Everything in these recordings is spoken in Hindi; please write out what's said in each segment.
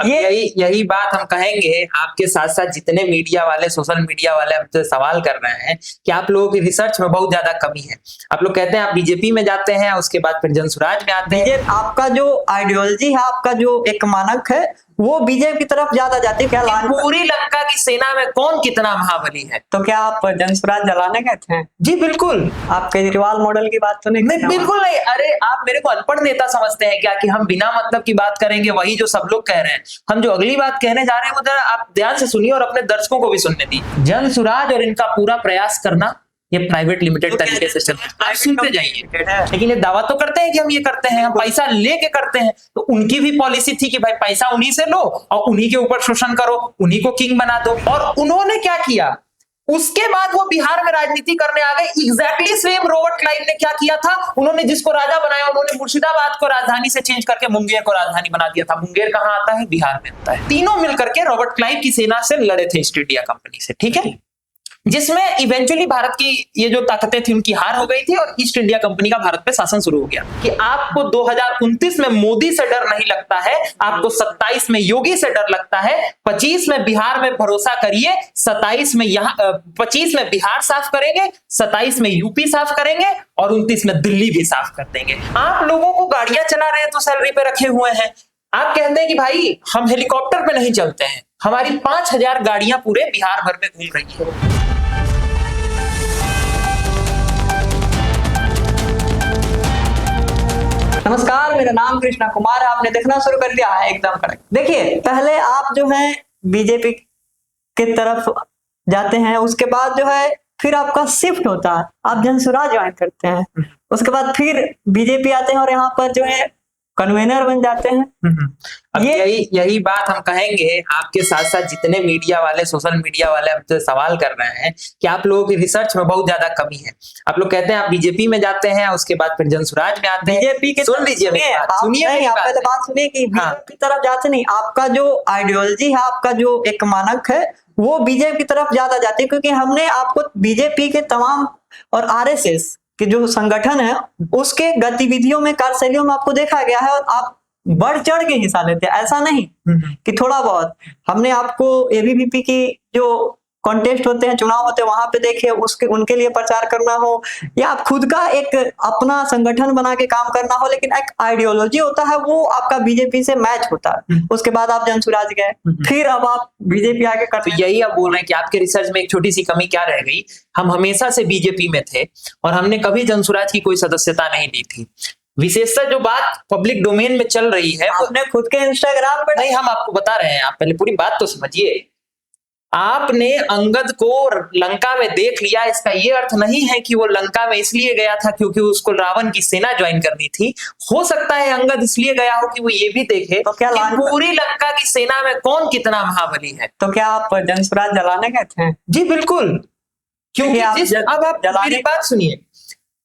अब यही बात हम कहेंगे। आपके साथ साथ जितने मीडिया वाले, सोशल मीडिया वाले हमसे सवाल कर रहे हैं कि आप लोगों की रिसर्च में बहुत ज्यादा कमी है। आप लोग कहते हैं आप बीजेपी में जाते हैं, उसके बाद फिर जनसुराज में आते हैं। आपका जो आइडियोलॉजी है, आपका जो एक मानक है, वो बीजेपी की तरफ ज्यादा जाती है। क्या पूरी लंका की सेना में कौन कितना महाबली है? तो क्या आप जनसुराज जलाने गए थे? जी बिल्कुल। आप केजरीवाल मॉडल की बात तो नहीं? बिल्कुल नहीं। अरे आप मेरे को अनपढ़ नेता समझते हैं क्या कि हम बिना मतलब की बात करेंगे, वही जो सब लोग कह रहे हैं। हम जो अगली बात कहने जा रहे हैं वो जरा आप ध्यान से सुनिए और अपने दर्शकों को भी सुनने दीजिए। जनसुराज और इनका पूरा प्रयास करना ये प्राइवेट लिमिटेड तरीके से चल रहा है। आप सुनते जाइए। लेकिन ये दावा तो करते हैं कि हम ये करते हैं, हम पैसा लेके करते हैं। तो उनकी भी पॉलिसी थी कि भाई पैसा उन्हीं से लो और उन्हीं के ऊपर शोषण करो, उन्हीं को किंग बना दो। और उन्होंने क्या किया, उसके बाद वो बिहार में राजनीति करने आ गए। एग्जैक्टली सेम रॉबर्ट क्लाइव ने क्या किया था, उन्होंने जिसको राजा बनाया, उन्होंने मुर्शिदाबाद को राजधानी से चेंज करके मुंगेर को राजधानी बना दिया था। मुंगेर कहां आता है? बिहार में आता है। तीनों मिलकर के रॉबर्ट क्लाइव की सेना से लड़े थे ईस्ट इंडिया कंपनी से, ठीक है, जिसमें इवेंचुअली भारत की ये जो ताकतें थी उनकी हार हो गई थी और ईस्ट इंडिया कंपनी का भारत पे शासन शुरू हो गया। कि आपको 2029 में मोदी से डर नहीं लगता है, आपको 27 में योगी से डर लगता है, 25 में बिहार में भरोसा करिए, 27 में यहाँ 25 में बिहार साफ करेंगे, 27 में यूपी साफ करेंगे और 29 में दिल्ली भी साफ कर देंगे। आप लोगों को गाड़ियां चला रहे हैं तो सैलरी पे रखे हुए हैं। आप कहते हैं कि भाई हम हेलीकॉप्टर पे नहीं चलते हैं, हमारी 5000 गाड़ियां पूरे बिहार भर में घूम रही है। नमस्कार, मेरा नाम कृष्णा कुमार है। आपने देखना शुरू कर दिया है एकदम करेक्ट। देखिए, पहले आप जो है बीजेपी की तरफ जाते हैं, उसके बाद जो है फिर आपका शिफ्ट होता है, आप जनसुराज ज्वाइन करते हैं, उसके बाद फिर बीजेपी आते हैं और यहाँ पर जो है कन्वेनर बन जाते हैं। अब यही बात हम कहेंगे। आपके साथ साथ जितने मीडिया वाले, सोशल मीडिया वाले हमसे सवाल कर रहे हैं कि आप लोगों की रिसर्च में बहुत ज्यादा कमी है। आप लोग कहते हैं आप बीजेपी में जाते हैं, उसके बाद फिर जनसुराज में आते हैं। बीजेपी के सुन लीजिए, सुनिए, आप पहले बात सुनिए कि बीजेपी की तरफ जाते नहीं। आपका जो आइडियोलॉजी है, आपका जो एक मानक है, वो बीजेपी की तरफ ज्यादा जाती है। क्योंकि हमने आपको बीजेपी के तमाम और आरएसएस कि जो संगठन है उसके गतिविधियों में, कार्यशैलियों में आपको देखा गया है और आप बढ़ चढ़ के हिस्सा लेते हैं। ऐसा नहीं कि थोड़ा बहुत। हमने आपको एबीवीपी की जो कॉन्टेस्ट होते हैं, चुनाव होते हैं, वहां पे देखे, उसके उनके लिए प्रचार करना हो या आप खुद का एक अपना संगठन बना के काम करना हो, लेकिन एक आइडियोलॉजी होता है वो आपका बीजेपी से मैच होता है। उसके बाद आप जनसुराज गए, फिर अब आप बीजेपी आगे करते हैं। तो यही आप बोल रहे हैं कि आपके रिसर्च में एक छोटी सी कमी क्या रह गई। हम हमेशा से बीजेपी में थे और हमने कभी जनसुराज की कोई सदस्यता नहीं ली थी। विशेषतः जो बात पब्लिक डोमेन में चल रही है, आपने खुद के इंस्टाग्राम पर नहीं, हम आपको बता रहे हैं। आप पहले पूरी बात तो समझिए। आपने अंगद को लंका में देख लिया, इसका ये अर्थ नहीं है कि वो लंका में इसलिए गया था क्योंकि उसको रावण की सेना ज्वाइन करनी थी। हो सकता है अंगद इसलिए गया हो कि वो ये भी देखे तो क्या कि पूरी लंका की सेना में कौन कितना महाबली है। तो क्या आप जनसुराज जलाने गए थे? जी बिल्कुल। क्योंकि अब आप मेरी बात सुनिए।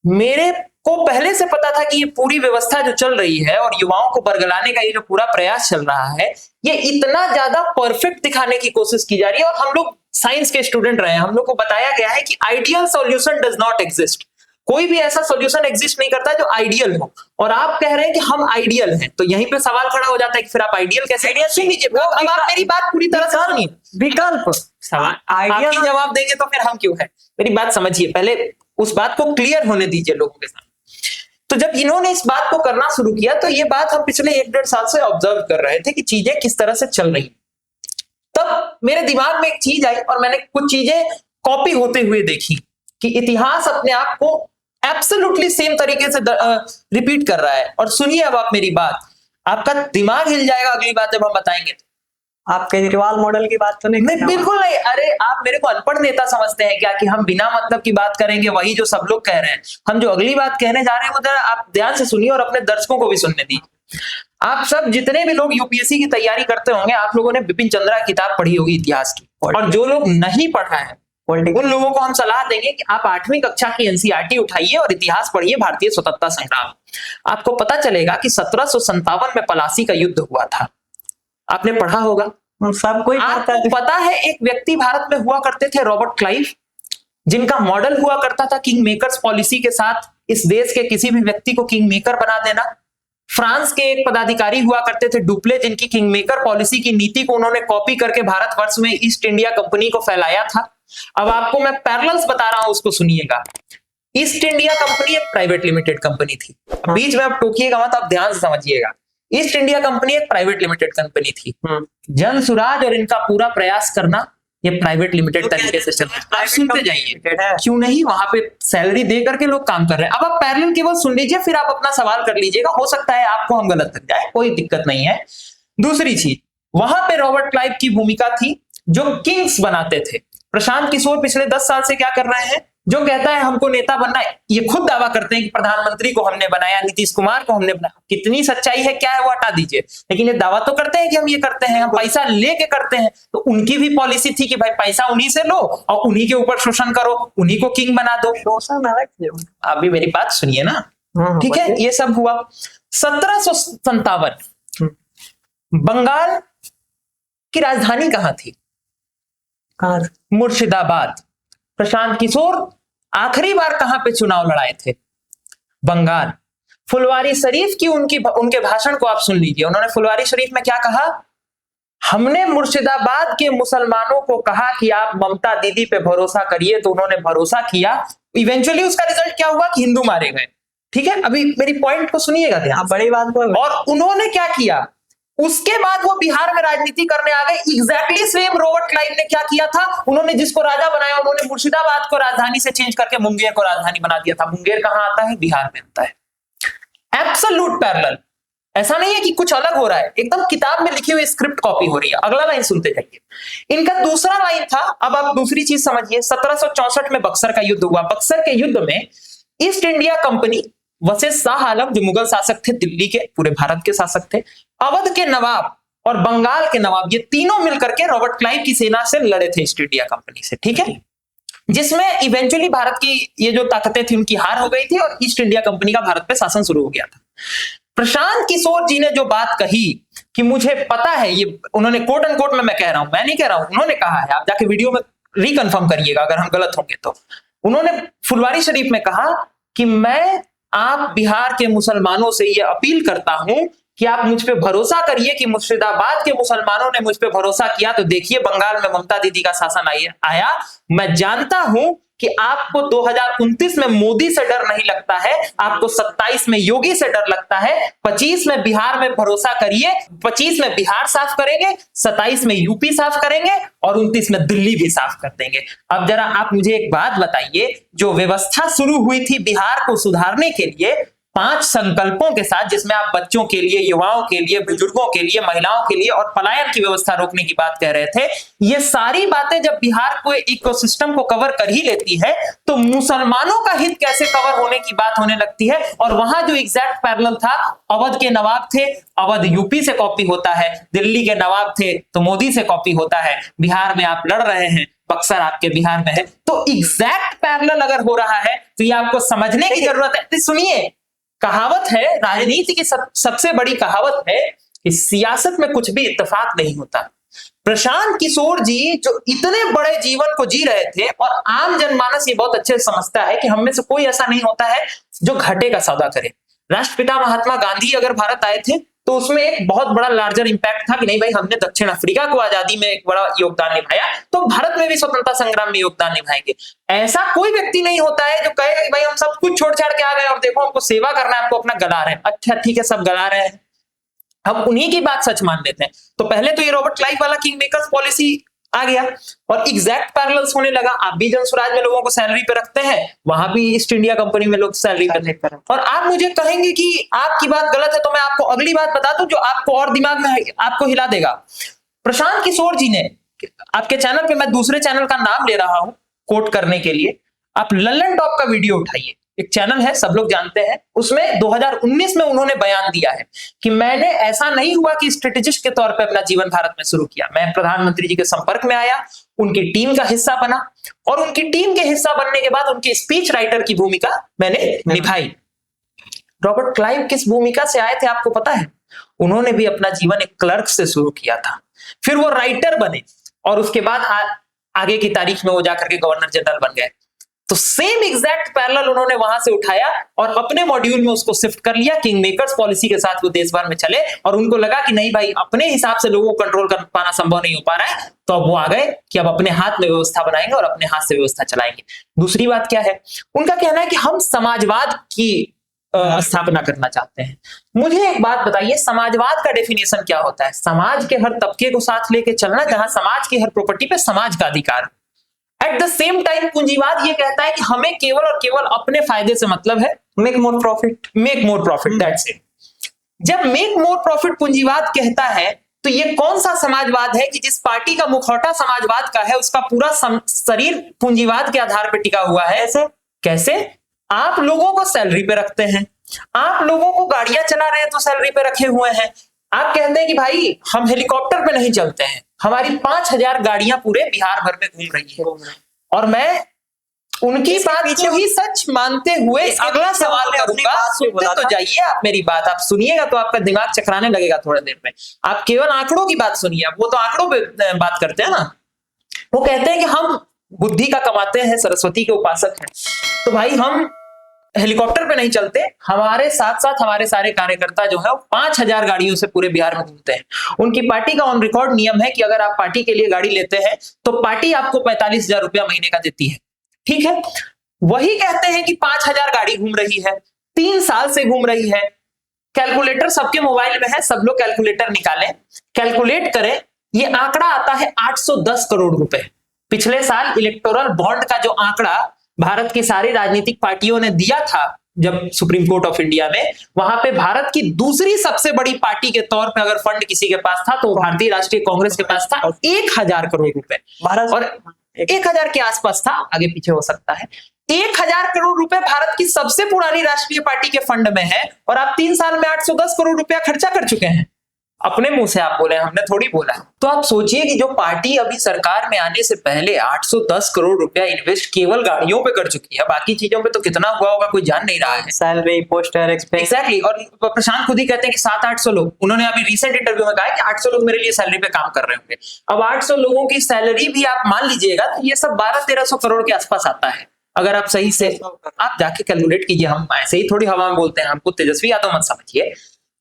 मेरे को पहले से पता था कि ये पूरी व्यवस्था जो चल रही है और युवाओं को बरगलाने का ये जो पूरा प्रयास चल रहा है, ये इतना ज्यादा परफेक्ट दिखाने की कोशिश की जा रही है। और हम लोग साइंस के स्टूडेंट रहे हैं, हम लोग को बताया गया है कि ideal solution does not exist. कोई भी ऐसा सॉल्यूशन एग्जिस्ट नहीं करता जो आइडियल हो। और आप कह रहे हैं कि हम आइडियल हैं, तो यहीं पे सवाल खड़ा हो जाता है कि फिर आप आइडियल कैसे? आइडियल सुन लीजिए, अब आप मेरी बात पूरी तरह से सुनिए। विकल्प आइडियल जवाब देंगे तो फिर हम क्यों है? मेरी बात समझिए, पहले उस बात को क्लियर होने दीजिए लोगों के साथ। तो जब इन्होंने इस बात को करना शुरू किया, तो ये बात हम पिछले 1-1.5 साल से ऑब्जर्व कर रहे थे कि चीजें किस तरह से चल रही। तब मेरे दिमाग में एक चीज आई और मैंने कुछ चीजें कॉपी होते हुए देखी कि इतिहास अपने आप को एब्सोल्युटली सेम तरीके से रिपीट कर रहा है। और सुनिए अब आप मेरी बात, आपका दिमाग हिल जाएगा अगली बात जब हम बताएंगे। आप केजरीवाल मॉडल की बात तो नहीं? बिल्कुल नहीं। अरे आप मेरे को अनपढ़ नेता समझते हैं क्या कि हम बिना मतलब की बात करेंगे, वही जो सब लोग कह रहे हैं। हम जो अगली बात कहने जा रहे हैं वो जरा आप ध्यान से सुनिए और अपने दर्शकों को भी सुनने दीजिए। आप सब जितने भी लोग यूपीएससी की तैयारी करते होंगे, आप लोगों ने बिपिन चंद्रा की किताब पढ़ी होगी इतिहास की। और जो लोग नहीं पढ़ा है उन लोगों को हम सलाह देंगे कि आप 8वीं कक्षा की एनसीईआरटी उठाइए और इतिहास पढ़िए, भारतीय स्वतंत्रता संग्राम। आपको पता चलेगा कि 1757 में पलासी का युद्ध हुआ था। आपने पढ़ा होगा, सब कोई आपको पता है एक व्यक्ति भारत में हुआ करते थे, रॉबर्ट क्लाइव, जिनका मॉडल हुआ करता था किंग मेकर्स पॉलिसी के साथ इस देश के किसी भी व्यक्ति को किंग मेकर बना देना। फ्रांस के एक पदाधिकारी हुआ करते थे डुप्ले, जिनकी किंगमेकर पॉलिसी की नीति को उन्होंने कॉपी करके भारतवर्ष में ईस्ट इंडिया कंपनी को फैलाया था। अब आपको मैं पैरेलल्स बता रहा हूं, उसको सुनिएगा। ईस्ट इंडिया कंपनी एक प्राइवेट लिमिटेड कंपनी थी। बीच में आप टोकिएगा मत, आप ध्यान से समझिएगा। ईस्ट इंडिया कंपनी एक प्राइवेट लिमिटेड कंपनी थी। जन सुराज और इनका पूरा प्रयास करना ये प्राइवेट लिमिटेड तरीके से चल रहा है। आप सुनते जाइए, क्यों नहीं, वहां पे सैलरी दे करके लोग काम कर रहे हैं। अब आप पैरेलल केवल सुन लीजिए, फिर आप अपना सवाल कर लीजिएगा, हो सकता है आपको हम गलत लग जाए, कोई दिक्कत नहीं है। दूसरी चीज, वहां पे रॉबर्ट क्लाइव की भूमिका थी जो किंग्स बनाते थे। प्रशांत किशोर पिछले 10 साल से क्या कर रहे हैं, जो कहता है हमको नेता बनना है, ये खुद दावा करते हैं कि प्रधानमंत्री को हमने बनाया, नीतीश कुमार को हमने बनाया। कितनी सच्चाई है क्या है वो हटा दीजिए, लेकिन ये दावा तो करते हैं कि हम ये करते हैं, हम पैसा लेके करते हैं। तो उनकी भी पॉलिसी थी कि भाई पैसा उन्हीं से लो और उन्हीं के ऊपर शोषण करो, उन्हीं को किंग बना दो। शोषण अलग, आप भी मेरी बात सुनिए ना, ठीक है। ये सब हुआ 1757। बंगाल की राजधानी कहां थी? मुर्शिदाबाद। प्रशांत किशोर आखिरी बार कहां पे चुनाव लड़ाए थे? बंगाल। फुलवारी शरीफ की उनके भाषण को आप सुन लीजिए। उन्होंने फुलवारी शरीफ में क्या कहा? हमने मुर्शिदाबाद के मुसलमानों को कहा कि आप ममता दीदी पे भरोसा करिए, तो उन्होंने भरोसा किया। इवेंचुअली उसका रिजल्ट क्या हुआ कि हिंदू मारे गए। ठीक है, अभी मेरी पॉइंट को सुनिएगा ध्यान। बड़ी बात बोल। और उन्होंने क्या किया, उसके बाद वो बिहार में राजनीति करने आ गए। एग्जैक्टली सेम रॉबर्ट क्लाइव ने क्या किया था, उन्होंने जिसको राजा बनाया, उन्होंने मुर्शिदाबाद को राजधानी से चेंज करके मुंगेर को राजधानी बना दिया था। मुंगेर कहां आता है? बिहार में आता है। एब्सोल्यूट पैरेलल, ऐसा नहीं है कि कुछ अलग हो रहा है, एकदम किताब में लिखी हुई स्क्रिप्ट कॉपी हो रही है। अगला लाइन सुनते जाइए। इनका दूसरा लाइन था, अब आप दूसरी चीज समझिए। 1764 में बक्सर का युद्ध हुआ। बक्सर के युद्ध में East India Company versus Shah Alam, जो मुगल शासक थे, दिल्ली के पूरे भारत के शासक थे, अवध के नवाब और बंगाल के नवाब, ये तीनों मिलकर के रॉबर्ट क्लाइव की सेना से लड़े थे ईस्ट इंडिया कंपनी से। ठीक है, जिसमें इवेंचुअली भारत की ये जो ताकतें थी उनकी हार हो गई थी और ईस्ट इंडिया कंपनी का भारत पे शासन शुरू हो गया था। प्रशांत किशोर जी ने जो बात कही कि मुझे पता है, ये उन्होंने कोट एंड कोट में मैं कह रहा हूं, मैं नहीं कह रहा हूं, उन्होंने कहा है, आप जाके वीडियो में रिकन्फर्म करिएगा अगर हम गलत होंगे तो। उन्होंने फुलवारी शरीफ में कहा कि मैं आप बिहार के मुसलमानों से ये अपील करता हूं कि आप मुझ पे भरोसा करिए कि मुर्शिदाबाद के मुसलमानों ने मुझ पे भरोसा किया, तो देखिए बंगाल में ममता दीदी का शासन आया। मैं जानता हूं कि आपको 2029 में मोदी से डर नहीं लगता है, आपको 27 में योगी से डर लगता है। 25 में बिहार में भरोसा करिए, 25 में बिहार साफ करेंगे, 27 में यूपी साफ करेंगे और 29 में दिल्ली भी साफ कर देंगे। अब जरा आप मुझे एक बात बताइए, जो व्यवस्था शुरू हुई थी बिहार को सुधारने के लिए 5 संकल्पों के साथ, जिसमें आप बच्चों के लिए, युवाओं के लिए, बुजुर्गों के लिए, महिलाओं के लिए और पलायन की व्यवस्था रोकने की बात कह रहे थे, ये सारी बातें जब बिहार को इकोसिस्टम को कवर कर ही लेती है, तो मुसलमानों का हित कैसे कवर होने की बात होने लगती है। और वहां जो एग्जैक्ट पैरेलल था, अवध के नवाब थे, अवध यूपी से कॉपी होता है, दिल्ली के नवाब थे तो मोदी से कॉपी होता है, बिहार में आप लड़ रहे हैं, बक्सर आपके बिहार में है, तो एग्जैक्ट पैरेलल अगर हो रहा है तो ये आपको समझने की जरूरत है। सुनिए, कहावत है, राजनीति की सबसे बड़ी कहावत है कि सियासत में कुछ भी इत्तेफाक नहीं होता। प्रशांत किशोर जी जो इतने बड़े जीवन को जी रहे थे, और आम जनमानस ये बहुत अच्छे से समझता है कि हम में से कोई ऐसा नहीं होता है जो घाटे का सौदा करे। राष्ट्रपिता महात्मा गांधी अगर भारत आए थे तो उसमें एक बहुत बड़ा लार्जर इंपैक्ट था कि नहीं भाई, हमने दक्षिण अफ्रीका को आजादी में एक बड़ा योगदान निभाया, तो भारत में भी स्वतंत्रता संग्राम में योगदान निभाएंगे। ऐसा कोई व्यक्ति नहीं होता है जो कहेगा कि भाई हम सब कुछ छोड़ छाड़ के आ गए और देखो हमको सेवा करना है, हमको अपना गला रहे हैं। अच्छा ठीक है, सब गला रहे हैं, हम उन्हीं की बात सच मान लेते हैं। तो पहले तो ये रॉबर्ट क्लाइव वाला किंग मेकर्स पॉलिसी आ गया और एग्जैक्ट पैरेलल्स होने लगा। आप भी जन स्वराज में लोगों को सैलरी पे रखते हैं, वहां भी ईस्ट इंडिया कंपनी में लोग सैलरी पे रखते हैं। और आप मुझे कहेंगे कि आपकी बात गलत है, तो मैं आपको अगली बात बता दूं जो आपको और दिमाग में आपको हिला देगा। प्रशांत किशोर जी ने, आपके चैनल पे मैं दूसरे चैनल का नाम ले रहा हूं कोट करने के लिए, आप लल्लन टॉप का वीडियो उठाइए, एक चैनल है सब लोग जानते हैं, उसमें 2019 में उन्होंने बयान दिया है कि मैंने, ऐसा नहीं हुआ कि स्ट्रेटेजिस्ट के तौर पे अपना जीवन भारत में शुरू किया, मैं प्रधानमंत्री जी के संपर्क में आया, उनकी टीम का हिस्सा बना और उनकी टीम के हिस्सा बनने के बाद उनकी स्पीच राइटर की भूमिका मैंने निभाई। रॉबर्ट क्लाइव किस भूमिका से आए थे आपको पता है? उन्होंने भी अपना जीवन एक क्लर्क से शुरू किया था, फिर वो राइटर बने और उसके बाद आगे की तारीख में वो जाकर के गवर्नर जनरल बन गए। तो सेम एग्जैक्ट पैरेलल उन्होंने वहां से उठाया और अपने मॉड्यूल में उसको शिफ्ट कर लिया। किंग मेकर्स पॉलिसी के साथ वो देश भर में चले और उनको लगा कि नहीं भाई, अपने हिसाब से लोगों को कंट्रोल कर पाना संभव नहीं हो पा रहा है, तो अब वो आ गए कि अब अपने हाथ में व्यवस्था बनाएंगे और अपने हाथ से व्यवस्था चलाएंगे। दूसरी बात क्या है, उनका कहना है कि हम समाजवाद की स्थापना करना चाहते हैं। मुझे एक बात बताइए, समाजवाद का डेफिनेशन क्या होता है? समाज के हर तबके को साथ लेके चलना, जहां समाज की हर प्रॉपर्टी पे समाज का अधिकार। एट द सेम टाइम पूंजीवाद ये कहता है कि हमें केवल और केवल अपने फायदे से मतलब है, make more profit, that's it. जब मेक मोर प्रॉफिट पूंजीवाद कहता है, तो ये कौन सा समाजवाद है कि जिस पार्टी का मुखौटा समाजवाद का है, उसका पूरा शरीर पूंजीवाद के आधार पर टिका हुआ है? कैसे? आप लोगों को सैलरी पे रखते हैं, आप लोगों को गाड़ियां चला रहे हैं तो सैलरी पे रखे हुए हैं। आप कहते हैं कि भाई हम हेलीकॉप्टर पे नहीं चलते हैं, हमारी 5000 गाड़ियां पूरे बिहार भर में घूम रही है। और मैं उनकी बात को ही सच मानते हुए अगला सवाल करूंगा। सुनते तो जाइए आप, मेरी बात आप सुनिएगा तो आपका दिमाग चकराने लगेगा थोड़ी देर में। आप केवल आंकड़ों की बात सुनिए, वो तो आंकड़ों पे बात करते हैं ना। वो कहते हैं कि हम बुद्धि का कमाते हैं, सरस्वती के उपासक हैं, तो भाई हम हेलीकॉप्टर पे नहीं चलते, हमारे साथ साथ हमारे सारे कार्यकर्ता जो है 5000 गाड़ियों से पूरे बिहार में घूमते हैं। उनकी पार्टी का ऑन रिकॉर्ड नियम है कि अगर आप पार्टी के लिए गाड़ी लेते हैं तो पार्टी आपको 45,000 रुपया महीने का देती है, ठीक है। वही कहते हैं कि 5000 गाड़ी घूम रही है, 3 साल से घूम रही है। कैलकुलेटर सबके मोबाइल में है, सब लोग कैलकुलेटर निकालें, कैलकुलेट करें, ये आंकड़ा आता है 810 करोड़ रुपए। पिछले साल इलेक्टोरल बॉन्ड का जो आंकड़ा भारत की सारी राजनीतिक पार्टियों ने दिया था जब सुप्रीम कोर्ट ऑफ इंडिया में, वहां पे भारत की दूसरी सबसे बड़ी पार्टी के तौर पे अगर फंड किसी के पास था तो भारतीय राष्ट्रीय कांग्रेस के पास था 1000 करोड़ रुपए, और 1000 के आसपास था, आगे पीछे हो सकता है। 1000 करोड़ रुपए भारत की सबसे पुरानी राष्ट्रीय पार्टी के फंड में है, और आप 3 साल में 810 करोड़ रुपया खर्चा कर चुके हैं। अपने मुंह से आप बोले, हमने थोड़ी बोला। तो आप सोचिए कि जो पार्टी अभी सरकार में आने से पहले 810 करोड़ रुपया इन्वेस्ट केवल गाड़ियों पे कर चुकी है, बाकी चीजों पे तो कितना हुआ होगा कोई जान नहीं रहा है। Salary, poster, expense. एग्जैक्टली। और प्रशांत खुद ही कहते हैं कि 700-800 लोग, उन्होंने अभी रिसेंट इंटरव्यू में कहा कि 800 लोग मेरे लिए सैलरी पे काम कर रहे होंगे। अब 800 लोगों की सैलरी भी आप मान लीजिएगा तो ये सब 1200-1300 करोड़ के आसपास आता है। अगर आप सही से आप जाके कैलकुलेट कीजिए, हम ऐसे ही थोड़ी हवा में बोलते हैं, हमको तेजस्वी यादव मत समझिए।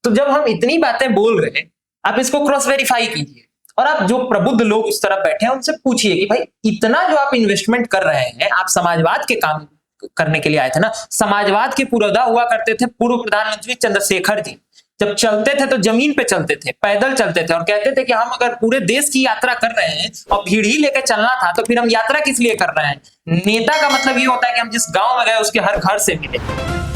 तो जब हम इतनी बातें बोल रहे हैं, आप इसको क्रॉस वेरीफाई कीजिए, और आप जो प्रबुद्ध लोग उस तरफ बैठे हैं उनसे पूछिए कि भाई इतना जो आप इन्वेस्टमेंट कर रहे हैं, आप समाजवाद के काम करने के लिए आए थे ना। समाजवाद के पुरोधा हुआ करते थे पूर्व प्रधानमंत्री चंद्रशेखर जी, जब चलते थे तो जमीन पे चलते थे, पैदल चलते थे, और कहते थे कि हम अगर पूरे देश की यात्रा कर रहे हैं और भीड़ ही लेकर चलना था तो फिर हम यात्रा किस लिए कर रहे हैं। नेता का मतलब ये होता है कि हम जिस गांव में गए उसके हर घर से मिले।